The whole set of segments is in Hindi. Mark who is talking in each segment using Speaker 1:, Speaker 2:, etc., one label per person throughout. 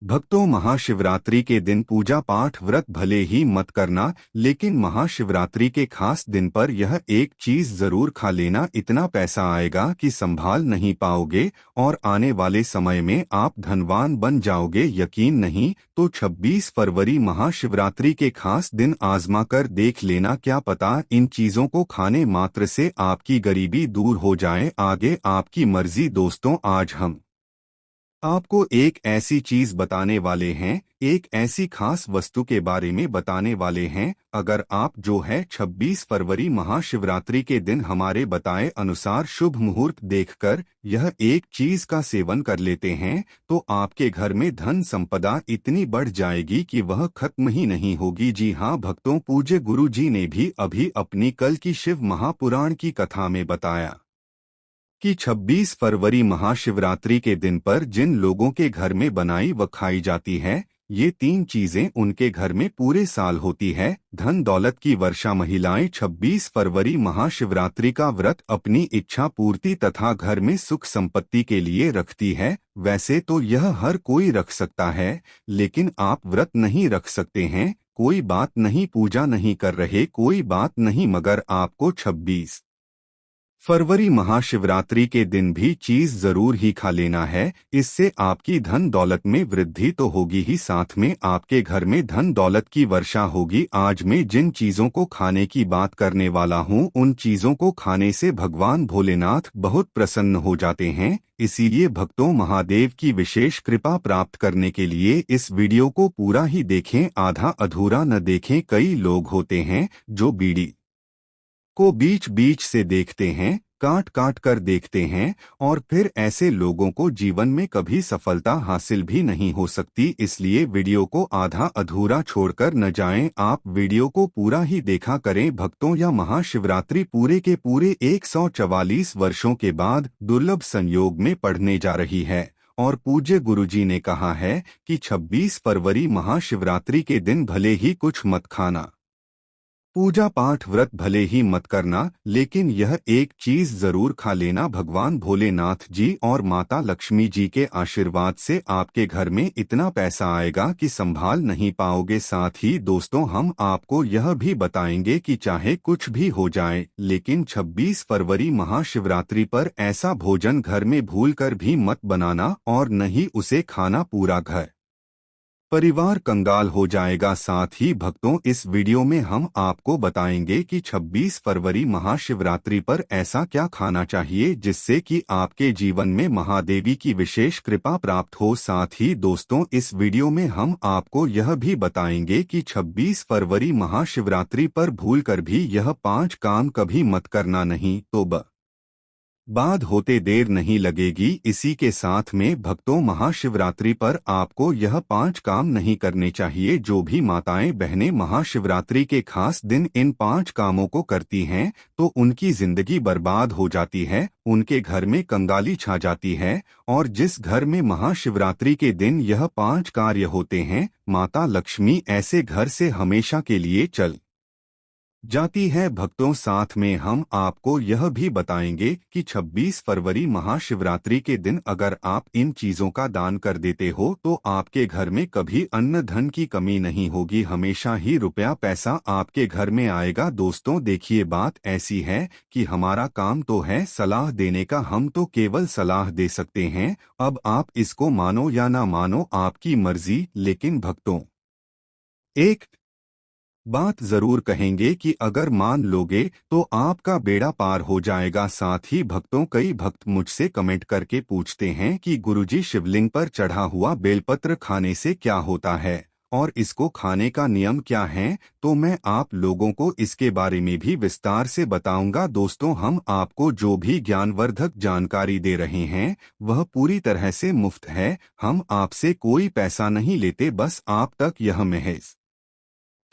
Speaker 1: भक्तों, महाशिवरात्रि के दिन पूजा पाठ व्रत भले ही मत करना, लेकिन महाशिवरात्रि के खास दिन पर यह एक चीज जरूर खा लेना। इतना पैसा आएगा कि संभाल नहीं पाओगे और आने वाले समय में आप धनवान बन जाओगे। यकीन नहीं तो 26 फरवरी महाशिवरात्रि के खास दिन आजमा कर देख लेना। क्या पता इन चीजों को खाने मात्र से आपकी गरीबी दूर हो जाए। आगे आपकी मर्जी। दोस्तों, आज हम आपको एक ऐसी चीज बताने वाले हैं, एक ऐसी खास वस्तु के बारे में बताने वाले हैं। अगर आप जो है 26 फरवरी महाशिवरात्रि के दिन हमारे बताए अनुसार शुभ मुहूर्त देखकर यह एक चीज का सेवन कर लेते हैं तो आपके घर में धन संपदा इतनी बढ़ जाएगी कि वह खत्म ही नहीं होगी। जी हाँ भक्तों, पूज्य गुरु जी ने भी अभी अपनी कल की शिव महापुराण की कथा में बताया कि 26 फरवरी महाशिवरात्रि के दिन पर जिन लोगों के घर में बनाई व खाई जाती है, ये तीन चीजें उनके घर में पूरे साल होती है। धन दौलत की वर्षा। महिलाएं 26 फरवरी महाशिवरात्रि का व्रत अपनी इच्छा पूर्ति तथा घर में सुख संपत्ति के लिए रखती है। वैसे तो यह हर कोई रख सकता है, लेकिन आप व्रत नहीं रख सकते हैं। कोई बात नहीं, पूजा नहीं कर रहे, कोई बात नहीं, मगर आपको 26 फरवरी महाशिवरात्रि के दिन भी चीज जरूर ही खा लेना है। इससे आपकी धन दौलत में वृद्धि तो होगी ही, साथ में आपके घर में धन दौलत की वर्षा होगी। आज मैं जिन चीजों को खाने की बात करने वाला हूँ, उन चीजों को खाने से भगवान भोलेनाथ बहुत प्रसन्न हो जाते हैं। इसीलिए भक्तों, महादेव की विशेष कृपा प्राप्त करने के लिए इस वीडियो को पूरा ही देखें, आधा अधूरा न देखें। कई लोग होते हैं जो बीड़ी को बीच बीच से देखते हैं, काट काट कर देखते हैं, और फिर ऐसे लोगों को जीवन में कभी सफलता हासिल भी नहीं हो सकती। इसलिए वीडियो को आधा अधूरा छोड़कर न जाएं, आप वीडियो को पूरा ही देखा करें। भक्तों, यह महाशिवरात्रि पूरे के पूरे 144 वर्षों के बाद दुर्लभ संयोग में पड़ने जा रही है और पूज्य गुरुजी ने कहा है कि 26 फरवरी महाशिवरात्रि के दिन भले ही कुछ मत खाना, पूजा पाठ व्रत भले ही मत करना, लेकिन यह एक चीज जरूर खा लेना। भगवान भोलेनाथ जी और माता लक्ष्मी जी के आशीर्वाद से आपके घर में इतना पैसा आएगा कि संभाल नहीं पाओगे। साथ ही दोस्तों, हम आपको यह भी बताएंगे कि चाहे कुछ भी हो जाए, लेकिन 26 फरवरी महाशिवरात्रि पर ऐसा भोजन घर में भूलकर भी मत बनाना और न ही उसे खाना। पूरा घर परिवार कंगाल हो जाएगा। साथ ही भक्तों, इस वीडियो में हम आपको बताएंगे कि 26 फरवरी महाशिवरात्रि पर ऐसा क्या खाना चाहिए जिससे कि आपके जीवन में महादेवी की विशेष कृपा प्राप्त हो। साथ ही दोस्तों, इस वीडियो में हम आपको यह भी बताएंगे कि 26 फरवरी महाशिवरात्रि पर भूलकर भी यह 5 काम कभी मत करना, नहीं तो बाद होते देर नहीं लगेगी। इसी के साथ में भक्तों, महाशिवरात्रि पर आपको यह 5 काम नहीं करने चाहिए। जो भी माताएं बहनें महाशिवरात्रि के खास दिन इन 5 कामों को करती हैं तो उनकी जिंदगी बर्बाद हो जाती है, उनके घर में कंगाली छा जाती है। और जिस घर में महाशिवरात्रि के दिन यह 5 कार्य होते हैं, माता लक्ष्मी ऐसे घर से हमेशा के लिए चल जाती है। भक्तों, साथ में हम आपको यह भी बताएंगे कि 26 फरवरी महाशिवरात्रि के दिन अगर आप इन चीजों का दान कर देते हो तो आपके घर में कभी अन्न धन की कमी नहीं होगी, हमेशा ही रुपया पैसा आपके घर में आएगा। दोस्तों देखिए, बात ऐसी है कि हमारा काम तो है सलाह देने का, हम तो केवल सलाह दे सकते हैं। अब आप इसको मानो या ना मानो, आपकी मर्जी। लेकिन भक्तों, एक बात जरूर कहेंगे कि अगर मान लोगे तो आपका बेड़ा पार हो जाएगा। साथ ही भक्तों, कई भक्त मुझसे कमेंट करके पूछते हैं कि गुरुजी, शिवलिंग पर चढ़ा हुआ बेलपत्र खाने से क्या होता है और इसको खाने का नियम क्या है, तो मैं आप लोगों को इसके बारे में भी विस्तार से बताऊंगा। दोस्तों, हम आपको जो भी ज्ञानवर्धक जानकारी दे रहे हैं वह पूरी तरह से मुफ्त है। हम आपसे कोई पैसा नहीं लेते, बस आप तक यह महज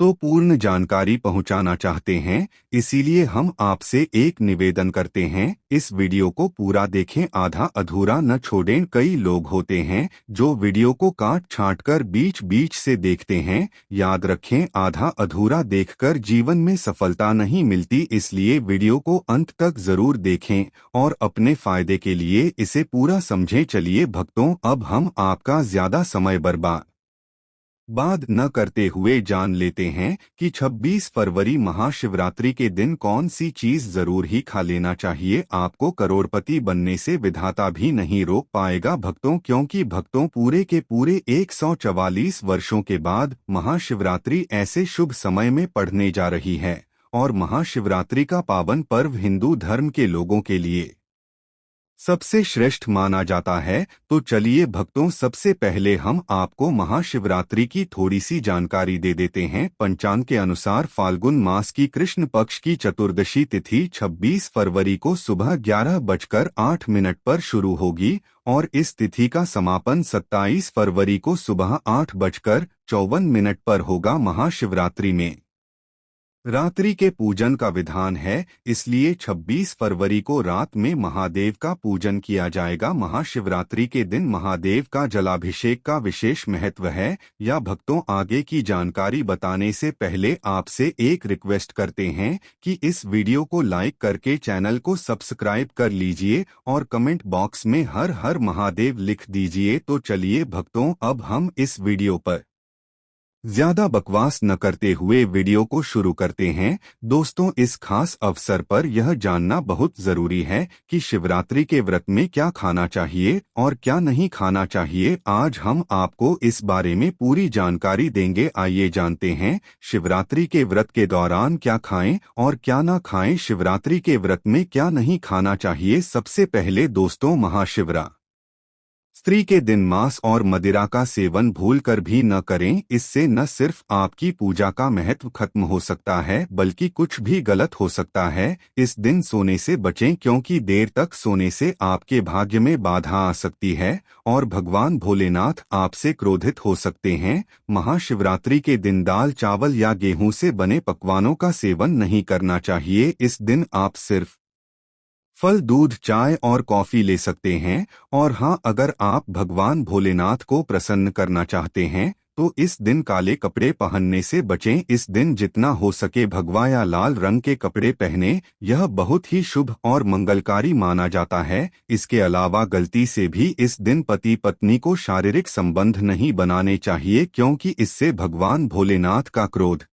Speaker 1: तो पूर्ण जानकारी पहुंचाना चाहते हैं, इसीलिए हम आपसे एक निवेदन करते हैं, इस वीडियो को पूरा देखें, आधा अधूरा न छोड़ें। कई लोग होते हैं जो वीडियो को काट छांट कर बीच बीच से देखते हैं। याद रखें, आधा अधूरा देखकर जीवन में सफलता नहीं मिलती, इसलिए वीडियो को अंत तक जरूर देखें और अपने फायदे के लिए इसे पूरा समझें। चलिए भक्तों, अब हम आपका ज्यादा समय बर्बाद न करते हुए जान लेते हैं कि 26 फरवरी महाशिवरात्रि के दिन कौन सी चीज जरूर ही खा लेना चाहिए। आपको करोड़पति बनने से विधाता भी नहीं रोक पाएगा भक्तों, क्योंकि भक्तों पूरे के पूरे 144 वर्षों के बाद महाशिवरात्रि ऐसे शुभ समय में पड़ने जा रही है और महाशिवरात्रि का पावन पर्व हिंदू धर्म के लोगों के लिए सबसे श्रेष्ठ माना जाता है। तो चलिए भक्तों, सबसे पहले हम आपको महाशिवरात्रि की थोड़ी सी जानकारी दे देते हैं। पंचांग के अनुसार फाल्गुन मास की कृष्ण पक्ष की चतुर्दशी तिथि 26 फरवरी को सुबह 11:08 पर शुरू होगी और इस तिथि का समापन 27 फरवरी को सुबह 8:54 पर होगा। महाशिवरात्रि में रात्रि के पूजन का विधान है, इसलिए 26 फरवरी को रात में महादेव का पूजन किया जाएगा। महाशिवरात्रि के दिन महादेव का जलाभिषेक का विशेष महत्व है। या भक्तों, आगे की जानकारी बताने से पहले आपसे एक रिक्वेस्ट करते हैं कि इस वीडियो को लाइक करके चैनल को सब्सक्राइब कर लीजिए और कमेंट बॉक्स में हर हर महादेव लिख दीजिए। तो चलिए भक्तों, अब हम इस वीडियो पर ज्यादा बकवास न करते हुए वीडियो को शुरू करते हैं। दोस्तों, इस खास अवसर पर यह जानना बहुत जरूरी है कि शिवरात्रि के व्रत में क्या खाना चाहिए और क्या नहीं खाना चाहिए। आज हम आपको इस बारे में पूरी जानकारी देंगे। आइए जानते हैं शिवरात्रि के व्रत के दौरान क्या खाएं और क्या ना खाएं। शिवरात्रि के व्रत में क्या नहीं खाना चाहिए। सबसे पहले दोस्तों, महाशिवरात्रि के दिन मांस और मदिरा का सेवन भूलकर भी न करें। इससे न सिर्फ आपकी पूजा का महत्व खत्म हो सकता है, बल्कि कुछ भी गलत हो सकता है। इस दिन सोने से बचें, क्योंकि देर तक सोने से आपके भाग्य में बाधा आ सकती है और भगवान भोलेनाथ आपसे क्रोधित हो सकते हैं। महाशिवरात्रि के दिन दाल चावल या गेहूं से बने पकवानों का सेवन नहीं करना चाहिए। इस दिन आप सिर्फ फल, दूध, चाय और कॉफी ले सकते हैं। और हाँ, अगर आप भगवान भोलेनाथ को प्रसन्न करना चाहते हैं तो इस दिन काले कपड़े पहनने से बचें। इस दिन जितना हो सके भगवा या लाल रंग के कपड़े पहने, यह बहुत ही शुभ और मंगलकारी माना जाता है। इसके अलावा गलती से भी इस दिन पति पत्नी को शारीरिक संबंध नहीं बनाने चाहिए, क्योंकि इससे भगवान भोलेनाथ का क्रोध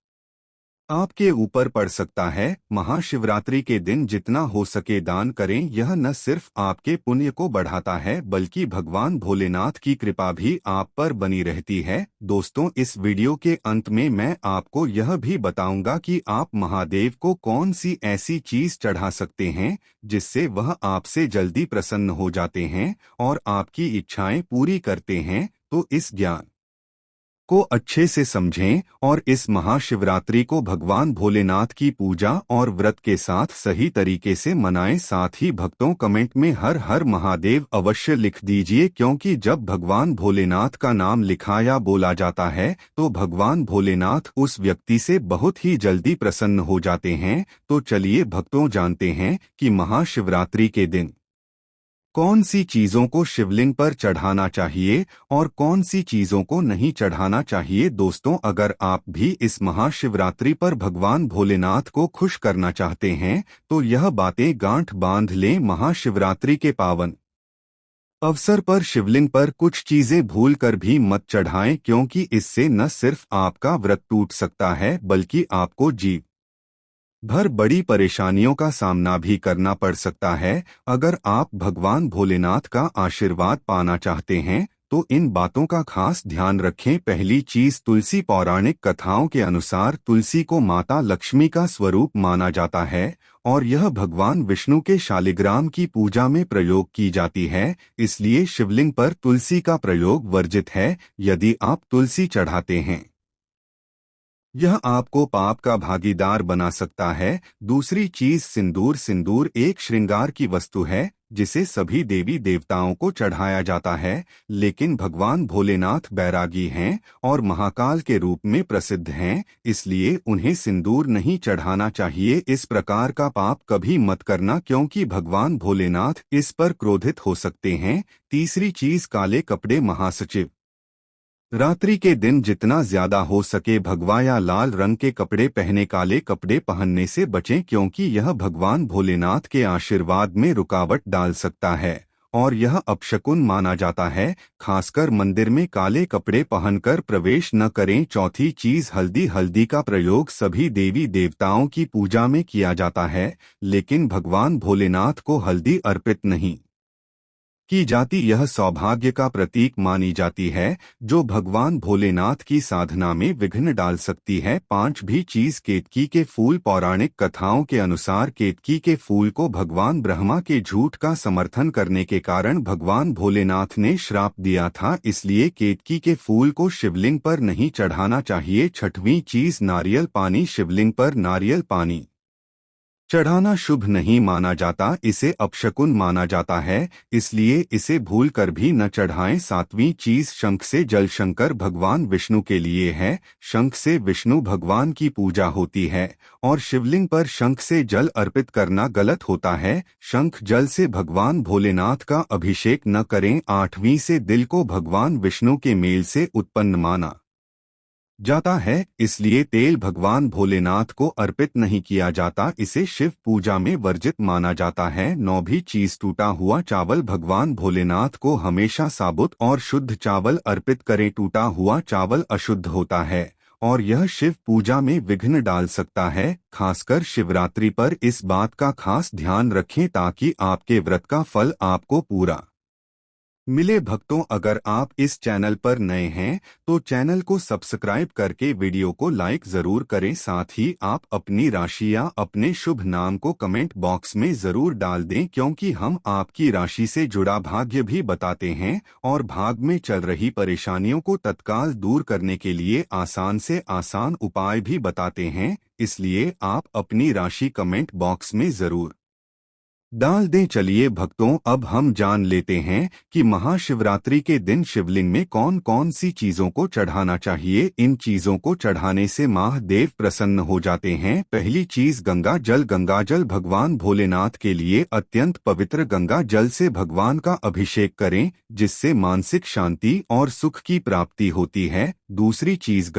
Speaker 1: आपके ऊपर पड़ सकता है। महाशिवरात्रि के दिन जितना हो सके दान करें। यह न सिर्फ आपके पुण्य को बढ़ाता है, बल्कि भगवान भोलेनाथ की कृपा भी आप पर बनी रहती है। दोस्तों, इस वीडियो के अंत में मैं आपको यह भी बताऊंगा कि आप महादेव को कौन सी ऐसी चीज चढ़ा सकते हैं जिससे वह आपसे जल्दी प्रसन्न हो जाते हैं और आपकी इच्छाएं पूरी करते हैं। तो इस ज्ञान को अच्छे से समझें और इस महाशिवरात्रि को भगवान भोलेनाथ की पूजा और व्रत के साथ सही तरीके से मनाएं। साथ ही भक्तों, कमेंट में हर हर महादेव अवश्य लिख दीजिए, क्योंकि जब भगवान भोलेनाथ का नाम लिखा या बोला जाता है तो भगवान भोलेनाथ उस व्यक्ति से बहुत ही जल्दी प्रसन्न हो जाते हैं। तो चलिए भक्तों, जानते हैं कि महाशिवरात्रि के दिन कौन सी चीजों को शिवलिंग पर चढ़ाना चाहिए और कौन सी चीजों को नहीं चढ़ाना चाहिए। दोस्तों, अगर आप भी इस महाशिवरात्रि पर भगवान भोलेनाथ को खुश करना चाहते हैं तो यह बातें गांठ बांध लें। महाशिवरात्रि के पावन अवसर पर शिवलिंग पर कुछ चीजें भूल कर भी मत चढ़ाएं, क्योंकि इससे न सिर्फ आपका व्रत टूट सकता है, बल्कि आपको जीवन भर बड़ी परेशानियों का सामना भी करना पड़ सकता है। अगर आप भगवान भोलेनाथ का आशीर्वाद पाना चाहते हैं तो इन बातों का खास ध्यान रखें। पहली चीज, तुलसी। पौराणिक कथाओं के अनुसार तुलसी को माता लक्ष्मी का स्वरूप माना जाता है और यह भगवान विष्णु के शालिग्राम की पूजा में प्रयोग की जाती है। इसलिए शिवलिंग पर तुलसी का प्रयोग वर्जित है। यदि आप तुलसी चढ़ाते हैं, यह आपको पाप का भागीदार बना सकता है। दूसरी चीज, सिंदूर। सिंदूर एक श्रृंगार की वस्तु है जिसे सभी देवी देवताओं को चढ़ाया जाता है, लेकिन भगवान भोलेनाथ बैरागी हैं और महाकाल के रूप में प्रसिद्ध हैं, इसलिए उन्हें सिंदूर नहीं चढ़ाना चाहिए। इस प्रकार का पाप कभी मत करना, क्योंकि भगवान भोलेनाथ इस पर क्रोधित हो सकते हैं। तीसरी चीज, काले कपड़े। महासचिव रात्रि के दिन जितना ज्यादा हो सके भगवा या लाल रंग के कपड़े पहने। काले कपड़े पहनने से बचें, क्योंकि यह भगवान भोलेनाथ के आशीर्वाद में रुकावट डाल सकता है और यह अपशकुन माना जाता है। खासकर मंदिर में काले कपड़े पहनकर प्रवेश न करें। चौथी चीज, हल्दी। हल्दी का प्रयोग सभी देवी देवताओं की पूजा में किया जाता है, लेकिन भगवान भोलेनाथ को हल्दी अर्पित नहीं की जाती। यह सौभाग्य का प्रतीक मानी जाती है, जो भगवान भोलेनाथ की साधना में विघ्न डाल सकती है। पांचवी चीज, केतकी के फूल। पौराणिक कथाओं के अनुसार केतकी के फूल को भगवान ब्रह्मा के झूठ का समर्थन करने के कारण भगवान भोलेनाथ ने श्राप दिया था, इसलिए केतकी के फूल को शिवलिंग पर नहीं चढ़ाना चाहिए। छठवीं चीज, नारियल पानी। शिवलिंग पर नारियल पानी चढ़ाना शुभ नहीं माना जाता, इसे अपशकुन माना जाता है, इसलिए इसे भूल कर भी न चढ़ाएं। सातवीं चीज, शंख से जल। शंकर भगवान विष्णु के लिए है, शंख से विष्णु भगवान की पूजा होती है और शिवलिंग पर शंख से जल अर्पित करना गलत होता है। शंख जल से भगवान भोलेनाथ का अभिषेक न करें। आठवीं से, दिल को भगवान विष्णु के मेल से उत्पन्न माना जाता है, इसलिए तेल भगवान भोलेनाथ को अर्पित नहीं किया जाता, इसे शिव पूजा में वर्जित माना जाता है। नौवीं चीज, टूटा हुआ चावल। भगवान भोलेनाथ को हमेशा साबुत और शुद्ध चावल अर्पित करें। टूटा हुआ चावल अशुद्ध होता है और यह शिव पूजा में विघ्न डाल सकता है। खासकर शिवरात्रि पर इस बात का खास ध्यान रखें ताकि आपके व्रत का फल आपको पूरा मिले। भक्तों, अगर आप इस चैनल पर नए हैं तो चैनल को सब्सक्राइब करके वीडियो को लाइक जरूर करें। साथ ही आप अपनी राशि या अपने शुभ नाम को कमेंट बॉक्स में जरूर डाल दें, क्योंकि हम आपकी राशि से जुड़ा भाग्य भी बताते हैं और भाग में चल रही परेशानियों को तत्काल दूर करने के लिए आसान से आसान उपाय भी बताते हैं, इसलिए आप अपनी राशि कमेंट बॉक्स में जरूर डाल दें। चलिए भक्तों, अब हम जान लेते हैं कि महाशिवरात्रि के दिन शिवलिंग में कौन कौन सी चीजों को चढ़ाना चाहिए। इन चीजों को चढ़ाने से महादेव प्रसन्न हो जाते हैं। पहली चीज, गंगा जल। गंगा जल भगवान भोलेनाथ के लिए अत्यंत पवित्र। गंगा जल से भगवान का अभिषेक करें, जिससे मानसिक शांति और सुख की प्राप्ति होती है। दूसरी चीज,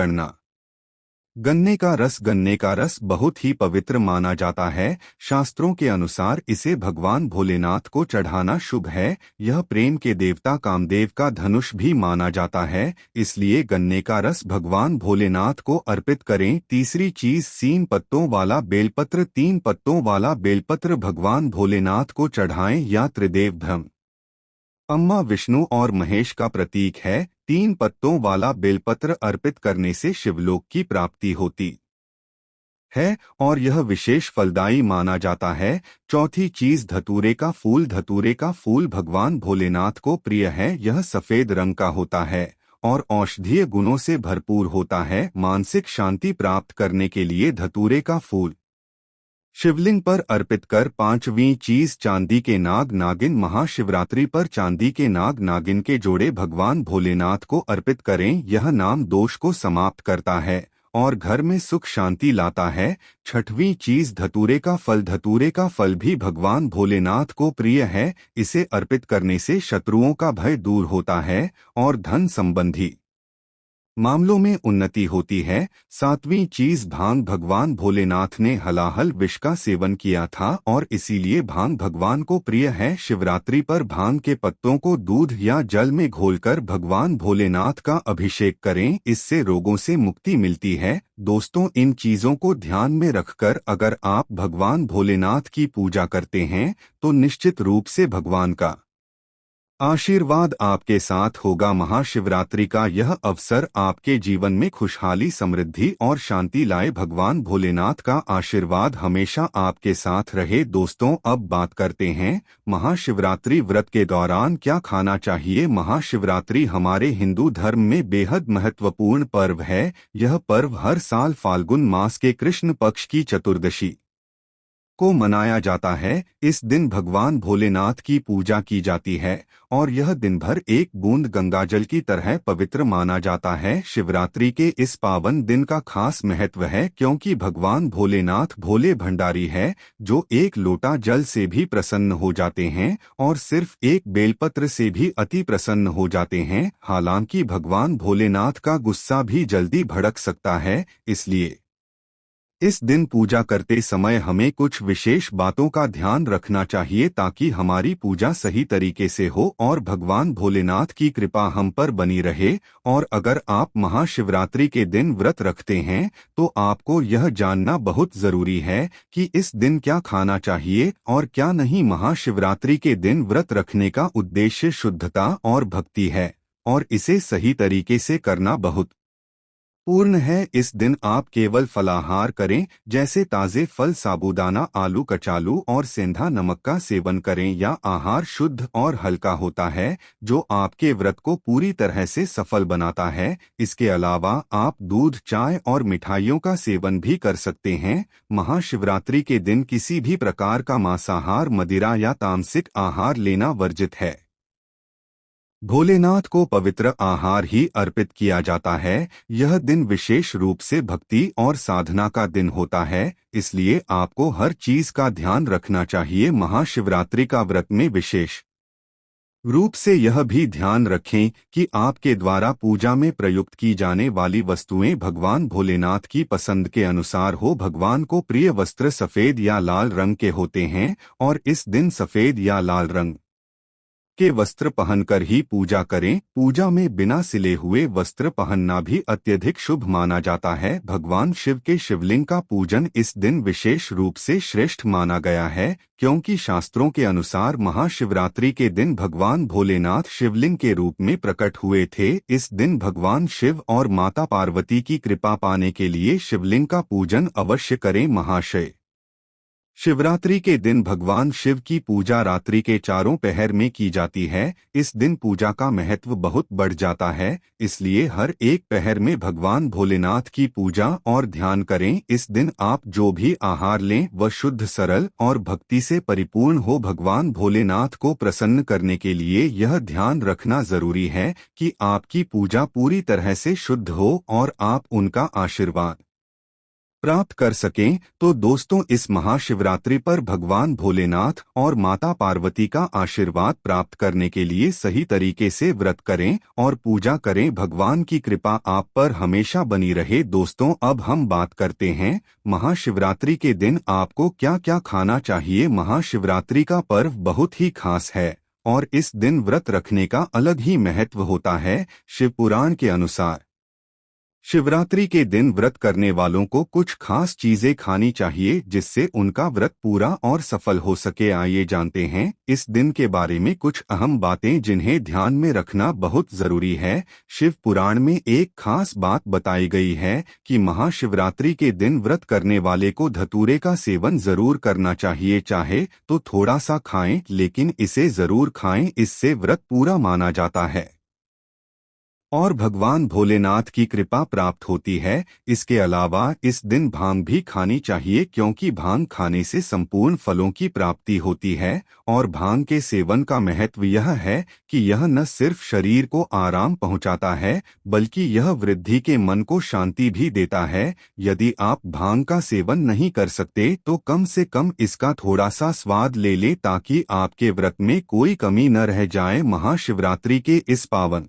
Speaker 1: गन्ने का रस। गन्ने का रस बहुत ही पवित्र माना जाता है। शास्त्रों के अनुसार इसे भगवान भोलेनाथ को चढ़ाना शुभ है। यह प्रेम के देवता कामदेव का धनुष भी माना जाता है, इसलिए गन्ने का रस भगवान भोलेनाथ को अर्पित करें। तीसरी चीज, 3 पत्तों वाला बेलपत्र। 3 पत्तों वाला बेलपत्र भगवान भोलेनाथ को चढ़ाएं। या त्रिदेव ब्रह्मा, विष्णु और महेश का प्रतीक है। 3 पत्तों वाला बेलपत्र अर्पित करने से शिवलोक की प्राप्ति होती है और यह विशेष फलदायी माना जाता है। चौथी चीज, धतूरे का फूल। धतूरे का फूल भगवान भोलेनाथ को प्रिय है। यह सफेद रंग का होता है और औषधीय गुणों से भरपूर होता है। मानसिक शांति प्राप्त करने के लिए धतूरे का फूल शिवलिंग पर अर्पित कर। पांचवी चीज, चांदी के नाग नागिन। महाशिवरात्रि पर चांदी के नाग नागिन के जोड़े भगवान भोलेनाथ को अर्पित करें। यह नाम दोष को समाप्त करता है और घर में सुख शांति लाता है। छठवीं चीज, धतूरे का फल। धतूरे का फल भी भगवान भोलेनाथ को प्रिय है। इसे अर्पित करने से शत्रुओं का भय दूर होता है और धन संबंधी मामलों में उन्नति होती है। सातवीं चीज, भांग। भगवान भोलेनाथ ने हलाहल विष का सेवन किया था और इसीलिए भांग भगवान को प्रिय है। शिवरात्रि पर भांग के पत्तों को दूध या जल में घोलकर भगवान भोलेनाथ का अभिषेक करें, इससे रोगों से मुक्ति मिलती है। दोस्तों, इन चीजों को ध्यान में रखकर अगर आप भगवान भोलेनाथ की पूजा करते हैं तो निश्चित रूप से भगवान का आशीर्वाद आपके साथ होगा। महाशिवरात्रि का यह अवसर आपके जीवन में खुशहाली, समृद्धि और शांति लाए। भगवान भोलेनाथ का आशीर्वाद हमेशा आपके साथ रहे। दोस्तों, अब बात करते हैं महाशिवरात्रि व्रत के दौरान क्या खाना चाहिए। महाशिवरात्रि हमारे हिंदू धर्म में बेहद महत्वपूर्ण पर्व है। यह पर्व हर साल फाल्गुन मास के कृष्ण पक्ष की चतुर्दशी को मनाया जाता है। इस दिन भगवान भोलेनाथ की पूजा की जाती है और यह दिन भर एक बूंद गंगाजल की तरह पवित्र माना जाता है। शिवरात्रि के इस पावन दिन का खास महत्व है क्योंकि भगवान भोलेनाथ भोले भंडारी है जो एक लोटा जल से भी प्रसन्न हो जाते हैं और सिर्फ एक बेलपत्र से भी अति प्रसन्न हो जाते हैं। हालांकि भगवान भोलेनाथ का गुस्सा भी जल्दी भड़क सकता है, इसलिए इस दिन पूजा करते समय हमें कुछ विशेष बातों का ध्यान रखना चाहिए ताकि हमारी पूजा सही तरीके से हो और भगवान भोलेनाथ की कृपा हम पर बनी रहे। और अगर आप महाशिवरात्रि के दिन व्रत रखते हैं तो आपको यह जानना बहुत जरूरी है कि इस दिन क्या खाना चाहिए और क्या नहीं। महाशिवरात्रि के दिन व्रत रखने का उद्देश्य शुद्धता और भक्ति है और इसे सही तरीके से करना बहुत पूर्ण है। इस दिन आप केवल फलाहार करें, जैसे ताजे फल, साबूदाना, आलू, कचालू और सेंधा नमक का सेवन करें या आहार शुद्ध और हल्का होता है जो आपके व्रत को पूरी तरह से सफल बनाता है। इसके अलावा आप दूध, चाय और मिठाइयों का सेवन भी कर सकते हैं। महाशिवरात्रि के दिन किसी भी प्रकार का मांसाहार, मदिरा या तामसिक आहार लेना वर्जित है। भोलेनाथ को पवित्र आहार ही अर्पित किया जाता है। यह दिन विशेष रूप से भक्ति और साधना का दिन होता है, इसलिए आपको हर चीज का ध्यान रखना चाहिए। महाशिवरात्रि का व्रत में विशेष रूप से यह भी ध्यान रखें कि आपके द्वारा पूजा में प्रयुक्त की जाने वाली वस्तुएं भगवान भोलेनाथ की पसंद के अनुसार हो। भगवान को प्रिय वस्त्र सफेद या लाल रंग के होते हैं और इस दिन सफेद या लाल रंग के वस्त्र पहनकर ही पूजा करें। पूजा में बिना सिले हुए वस्त्र पहनना भी अत्यधिक शुभ माना जाता है। भगवान शिव के शिवलिंग का पूजन इस दिन विशेष रूप से श्रेष्ठ माना गया है क्योंकि शास्त्रों के अनुसार महाशिवरात्रि के दिन भगवान भोलेनाथ शिवलिंग के रूप में प्रकट हुए थे। इस दिन भगवान शिव और माता पार्वती की कृपा पाने के लिए शिवलिंग का पूजन अवश्य करें। महाशय शिवरात्रि के दिन भगवान शिव की पूजा रात्रि के चारों पहर में की जाती है। इस दिन पूजा का महत्व बहुत बढ़ जाता है, इसलिए हर एक पहर में भगवान भोलेनाथ की पूजा और ध्यान करें। इस दिन आप जो भी आहार लें वह शुद्ध, सरल और भक्ति से परिपूर्ण हो। भगवान भोलेनाथ को प्रसन्न करने के लिए यह ध्यान रखना जरूरी है कि आपकी पूजा पूरी तरह से शुद्ध हो और आप उनका आशीर्वाद प्राप्त कर सकें। तो दोस्तों, इस महाशिवरात्रि पर भगवान भोलेनाथ और माता पार्वती का आशीर्वाद प्राप्त करने के लिए सही तरीके से व्रत करें और पूजा करें। भगवान की कृपा आप पर हमेशा बनी रहे। दोस्तों, अब हम बात करते हैं महाशिवरात्रि के दिन आपको क्या क्या खाना चाहिए। महाशिवरात्रि का पर्व बहुत ही खास है और इस दिन व्रत रखने का अलग ही महत्व होता है। शिव पुराण के अनुसार शिवरात्रि के दिन व्रत करने वालों को कुछ खास चीजें खानी चाहिए जिससे उनका व्रत पूरा और सफल हो सके। आइए जानते हैं इस दिन के बारे में कुछ अहम बातें जिन्हें ध्यान में रखना बहुत जरूरी है। शिव पुराण में एक खास बात बताई गई है कि महाशिवरात्रि के दिन व्रत करने वाले को धतूरे का सेवन जरूर करना चाहिए। चाहे तो थोड़ा सा खाएं, लेकिन इसे जरूर खाएं, इससे व्रत पूरा माना जाता है और भगवान भोलेनाथ की कृपा प्राप्त होती है। इसके अलावा इस दिन भांग भी खानी चाहिए क्योंकि भांग खाने से संपूर्ण फलों की प्राप्ति होती है और भांग के सेवन का महत्व यह है कि यह न सिर्फ शरीर को आराम पहुंचाता है बल्कि यह वृद्धि के मन को शांति भी देता है। यदि आप भांग का सेवन नहीं कर सकते तो कम से कम इसका थोड़ा सा स्वाद ले ले ताकि आपके व्रत में कोई कमी न रह जाए। महाशिवरात्रि के इस पावन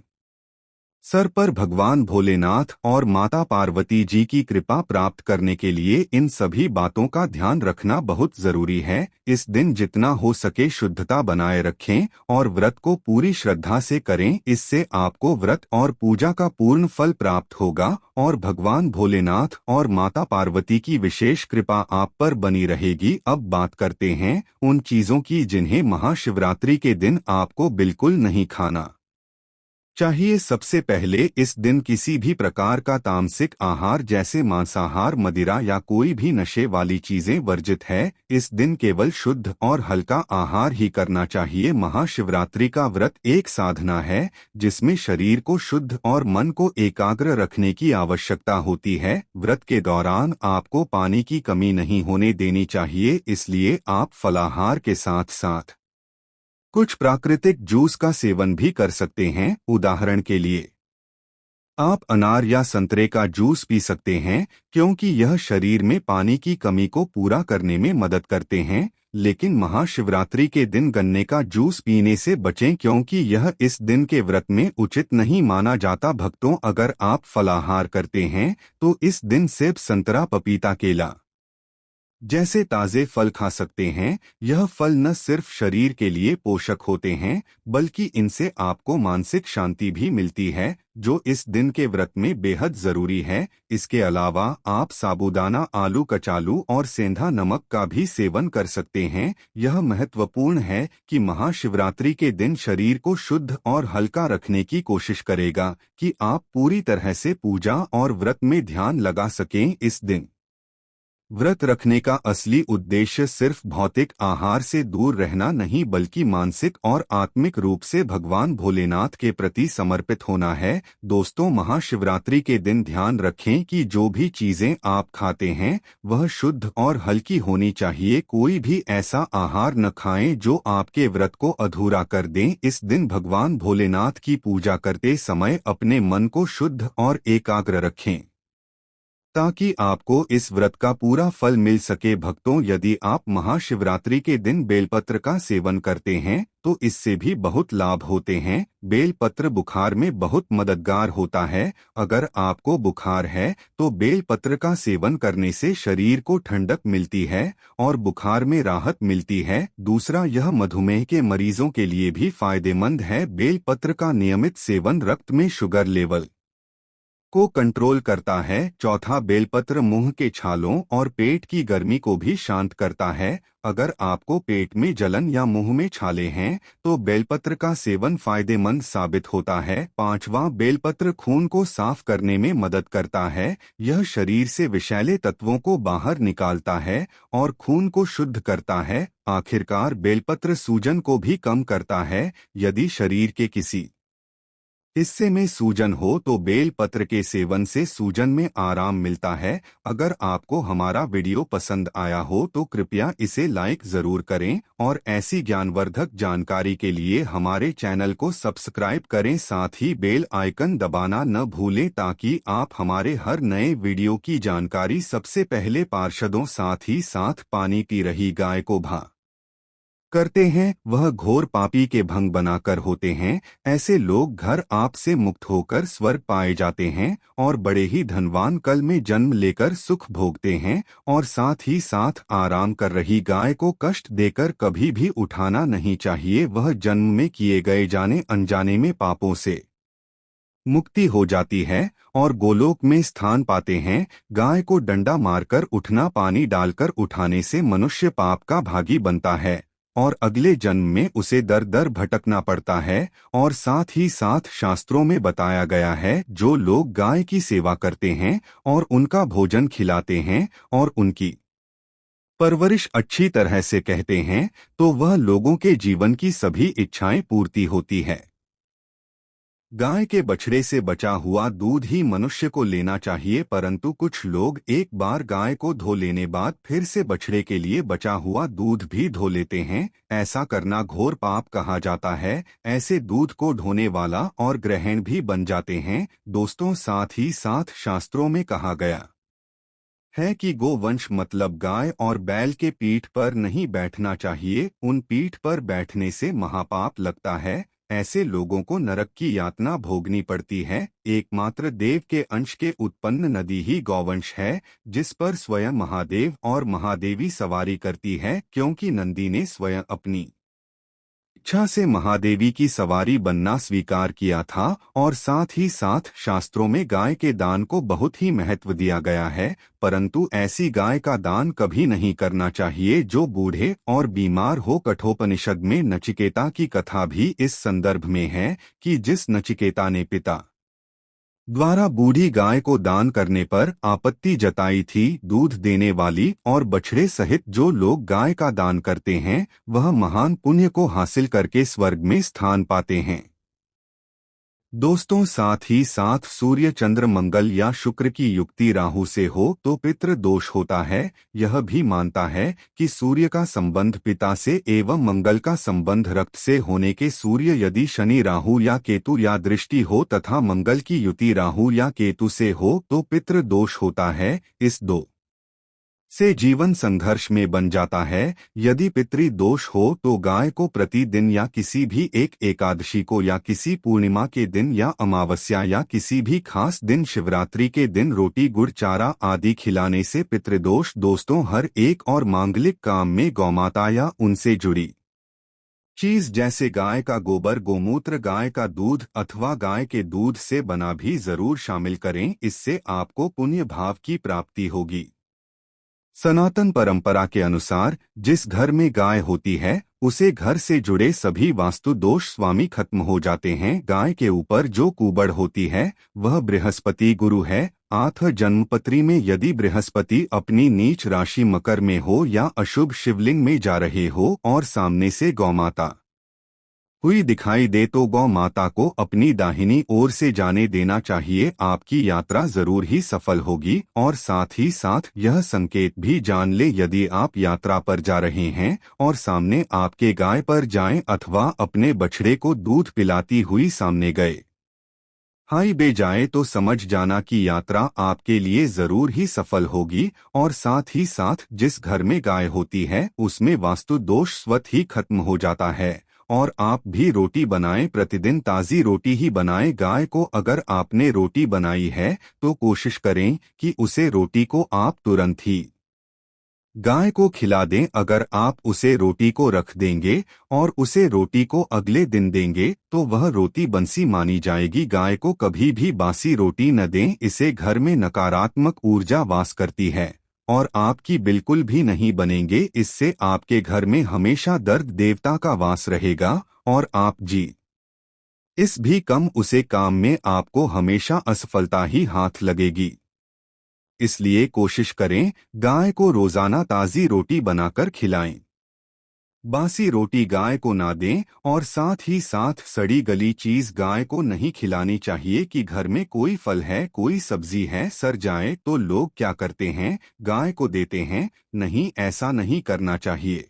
Speaker 1: सर पर भगवान भोलेनाथ और माता पार्वती जी की कृपा प्राप्त करने के लिए इन सभी बातों का ध्यान रखना बहुत जरूरी है। इस दिन जितना हो सके शुद्धता बनाए रखें और व्रत को पूरी श्रद्धा से करें। इससे आपको व्रत और पूजा का पूर्ण फल प्राप्त होगा और भगवान भोलेनाथ और माता पार्वती की विशेष कृपा आप पर बनी रहेगी। अब बात करते हैं उन चीजों की जिन्हें महाशिवरात्रि के दिन आपको बिल्कुल नहीं खाना चाहिए। सबसे पहले इस दिन किसी भी प्रकार का तामसिक आहार जैसे मांसाहार, मदिरा या कोई भी नशे वाली चीजें वर्जित है। इस दिन केवल शुद्ध और हल्का आहार ही करना चाहिए। महाशिवरात्रि का व्रत एक साधना है जिसमें शरीर को शुद्ध और मन को एकाग्र रखने की आवश्यकता होती है। व्रत के दौरान आपको पानी की कमी नहीं होने देनी चाहिए, इसलिए आप फलाहार के साथ साथ कुछ प्राकृतिक जूस का सेवन भी कर सकते हैं। उदाहरण के लिए आप अनार या संतरे का जूस पी सकते हैं क्योंकि यह शरीर में पानी की कमी को पूरा करने में मदद करते हैं। लेकिन महाशिवरात्रि के दिन गन्ने का जूस पीने से बचें क्योंकि यह इस दिन के व्रत में उचित नहीं माना जाता। भक्तों, अगर आप फलाहार करते हैं तो इस दिन सेब, संतरा, पपीता, केला जैसे ताजे फल खा सकते हैं। यह फल न सिर्फ शरीर के लिए पोषक होते हैं बल्कि इनसे आपको मानसिक शांति भी मिलती है, जो इस दिन के व्रत में बेहद जरूरी है। इसके अलावा आप साबूदाना, आलू कचालू और सेंधा नमक का भी सेवन कर सकते हैं। यह महत्वपूर्ण है कि महाशिवरात्रि के दिन शरीर को शुद्ध और हल्का रखने की कोशिश करेगा कि आप पूरी तरह से पूजा और व्रत में ध्यान लगा सकें। इस दिन व्रत रखने का असली उद्देश्य सिर्फ भौतिक आहार से दूर रहना नहीं बल्कि मानसिक और आत्मिक रूप से भगवान भोलेनाथ के प्रति समर्पित होना है। दोस्तों, महाशिवरात्रि के दिन ध्यान रखें कि जो भी चीजें आप खाते हैं वह शुद्ध और हल्की होनी चाहिए। कोई भी ऐसा आहार न खाएं जो आपके व्रत को अधूरा कर दें। इस दिन भगवान भोलेनाथ की पूजा करते समय अपने मन को शुद्ध और एकाग्र रखें ताकि आपको इस व्रत का पूरा फल मिल सके। भक्तों, यदि आप महाशिवरात्रि के दिन बेलपत्र का सेवन करते हैं तो इससे भी बहुत लाभ होते हैं। बेलपत्र बुखार में बहुत मददगार होता है। अगर आपको बुखार है तो बेलपत्र का सेवन करने से शरीर को ठंडक मिलती है और बुखार में राहत मिलती है। दूसरा, यह मधुमेह के मरीजों के लिए भी फायदेमंद है। बेलपत्र का नियमित सेवन रक्त में शुगर लेवल को कंट्रोल करता है। चौथा, बेलपत्र मुंह के छालों और पेट की गर्मी को भी शांत करता है। अगर आपको पेट में जलन या मुंह में छाले हैं तो बेलपत्र का सेवन फायदेमंद साबित होता है। पांचवा, बेलपत्र खून को साफ करने में मदद करता है। यह शरीर से विषैले तत्वों को बाहर निकालता है और खून को शुद्ध करता है। आखिरकार, बेलपत्र सूजन को भी कम करता है। यदि शरीर के किसी हिस्से में सूजन हो तो बेल पत्र के सेवन से सूजन में आराम मिलता है। अगर आपको हमारा वीडियो पसंद आया हो तो कृपया इसे लाइक जरूर करें और ऐसी ज्ञानवर्धक जानकारी के लिए हमारे चैनल को सब्सक्राइब करें। साथ ही बेल आइकन दबाना न भूलें ताकि आप हमारे हर नए वीडियो की जानकारी सबसे पहले पार्षदों साथ ही साथ पानी पी रही गाय को भा करते हैं वह घोर पापी के भंग बनाकर होते हैं। ऐसे लोग घर आप से मुक्त होकर स्वर्ग पाए जाते हैं और बड़े ही धनवान कल में जन्म लेकर सुख भोगते हैं। और साथ ही साथ आराम कर रही गाय को कष्ट देकर कभी भी उठाना नहीं चाहिए। वह जन्म में किए गए जाने अनजाने में पापों से मुक्ति हो जाती है और गोलोक में स्थान पाते हैं। गाय को डंडा मारकर उठना, पानी डालकर उठाने से मनुष्य पाप का भागी बनता है और अगले जन्म में उसे दर दर भटकना पड़ता है। और साथ ही साथ शास्त्रों में बताया गया है, जो लोग गाय की सेवा करते हैं और उनका भोजन खिलाते हैं और उनकी परवरिश अच्छी तरह से कहते हैं तो वह लोगों के जीवन की सभी इच्छाएं पूर्ति होती है। गाय के बछड़े से बचा हुआ दूध ही मनुष्य को लेना चाहिए, परंतु कुछ लोग एक बार गाय को धो लेने बाद फिर से बछड़े के लिए बचा हुआ दूध भी धो लेते हैं। ऐसा करना घोर पाप कहा जाता है। ऐसे दूध को ढोने वाला और ग्रहण भी बन जाते हैं। दोस्तों, साथ ही साथ शास्त्रों में कहा गया है कि गोवंश मतलब गाय और बैल के पीठ पर नहीं बैठना चाहिए। उन पीठ पर बैठने से महापाप लगता है। ऐसे लोगों को नरक की यातना भोगनी पड़ती है। एकमात्र देव के अंश के उत्पन्न नदी ही गौवंश है, जिस पर स्वयं महादेव और महादेवी सवारी करती है, क्योंकि नंदी ने स्वयं अपनी इच्छा से महादेवी की सवारी बनना स्वीकार किया था और साथ ही साथ शास्त्रों में गाय के दान को बहुत ही महत्व दिया गया है, परंतु ऐसी गाय का दान कभी नहीं करना चाहिए जो बूढ़े और बीमार हो। कठोपनिषद में नचिकेता की कथा भी इस संदर्भ में है कि जिस नचिकेता ने पिता द्वारा बूढ़ी गाय को दान करने पर आपत्ति जताई थी, दूध देने वाली और बछड़े सहित जो लोग गाय का दान करते हैं वह महान पुण्य को हासिल करके स्वर्ग में स्थान पाते हैं। दोस्तों, साथ ही साथ सूर्य, चंद्र, मंगल या शुक्र की युक्ति राहु से हो तो पितृ दोष होता है। यह भी मानता है कि सूर्य का संबंध पिता से एवं मंगल का संबंध रक्त से होने के सूर्य यदि शनि, राहु या केतु या दृष्टि हो तथा मंगल की युति राहु या केतु से हो तो पितृ दोष होता है। इस दो से जीवन संघर्ष में बन जाता है। यदि पितृ दोष हो तो गाय को प्रतिदिन या किसी भी एक एकादशी को या किसी पूर्णिमा के दिन या अमावस्या या किसी भी खास दिन, शिवरात्रि के दिन रोटी, गुड़, चारा आदि खिलाने से पितृदोष। दोस्तों, हर एक और मांगलिक काम में गौमाता या उनसे जुड़ी चीज जैसे गाय का गोबर, गोमूत्र, गाय का दूध अथवा गाय के दूध से बना भी जरूर शामिल करें। इससे आपको पुण्य भाव की प्राप्ति होगी। सनातन परंपरा के अनुसार जिस घर में गाय होती है उसे घर से जुड़े सभी वास्तु दोष स्वामी खत्म हो जाते हैं। गाय के ऊपर जो कुबड़ होती है वह बृहस्पति गुरु है। आठ जन्मपत्री में यदि बृहस्पति अपनी नीच राशि मकर में हो या अशुभ शिवलिंग में जा रहे हो और सामने से गौमाता हुई दिखाई दे तो गौ माता को अपनी दाहिनी ओर से जाने देना चाहिए। आपकी यात्रा जरूर ही सफल होगी। और साथ ही साथ यह संकेत भी जान ले, यदि आप यात्रा पर जा रहे हैं और सामने आपके गाय पर जाएं अथवा अपने बछड़े को दूध पिलाती हुई सामने गए हाईवे जाए तो समझ जाना कि यात्रा आपके लिए जरूर ही सफल होगी। और साथ ही साथ जिस घर में गाय होती है उसमें वास्तु दोष स्वतः ही खत्म हो जाता है। और आप भी रोटी बनाएं, प्रतिदिन ताज़ी रोटी ही बनाएं। गाय को अगर आपने रोटी बनाई है तो कोशिश करें कि उसे रोटी को आप तुरंत ही गाय को खिला दें। अगर आप उसे रोटी को रख देंगे और उसे रोटी को अगले दिन देंगे तो वह रोटी बंसी मानी जाएगी। गाय को कभी भी बासी रोटी न दें, इसे घर में नकारात्मक ऊर्जा वास करती है और आपकी बिल्कुल भी नहीं बनेंगे। इससे आपके घर में हमेशा दर्द देवता का वास रहेगा और आप जी इस भी कम उसे काम में आपको हमेशा असफलता ही हाथ लगेगी। इसलिए कोशिश करें गाय को रोजाना ताज़ी रोटी बनाकर खिलाएं। बासी रोटी गाय को ना दें और साथ ही साथ सड़ी गली चीज गाय को नहीं खिलानी चाहिए। कि घर में कोई फल है, कोई सब्जी है, सड़ जाए तो लोग क्या करते हैं, गाय को देते हैं। नहीं, ऐसा नहीं करना चाहिए।